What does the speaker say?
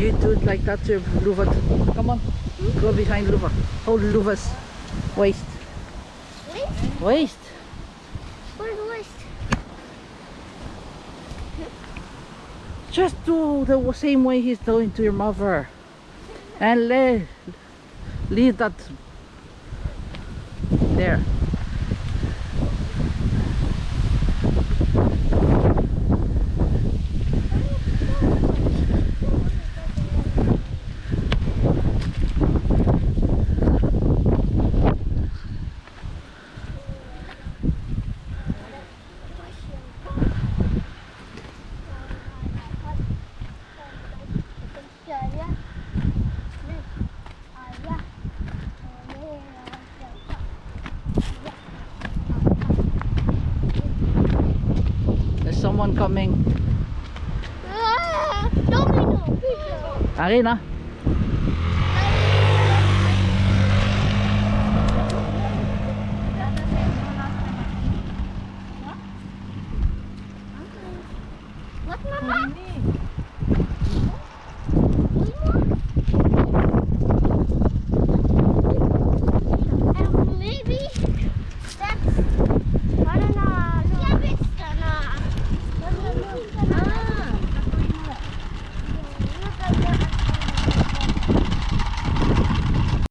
you do it like that to Luva? Come on. Go behind Luva. Hold Luva's waist. Waist? Waist. Where's the waist? Just do the same way he's doing to your mother. And leave that there. There's someone coming. Domino! Akin ah.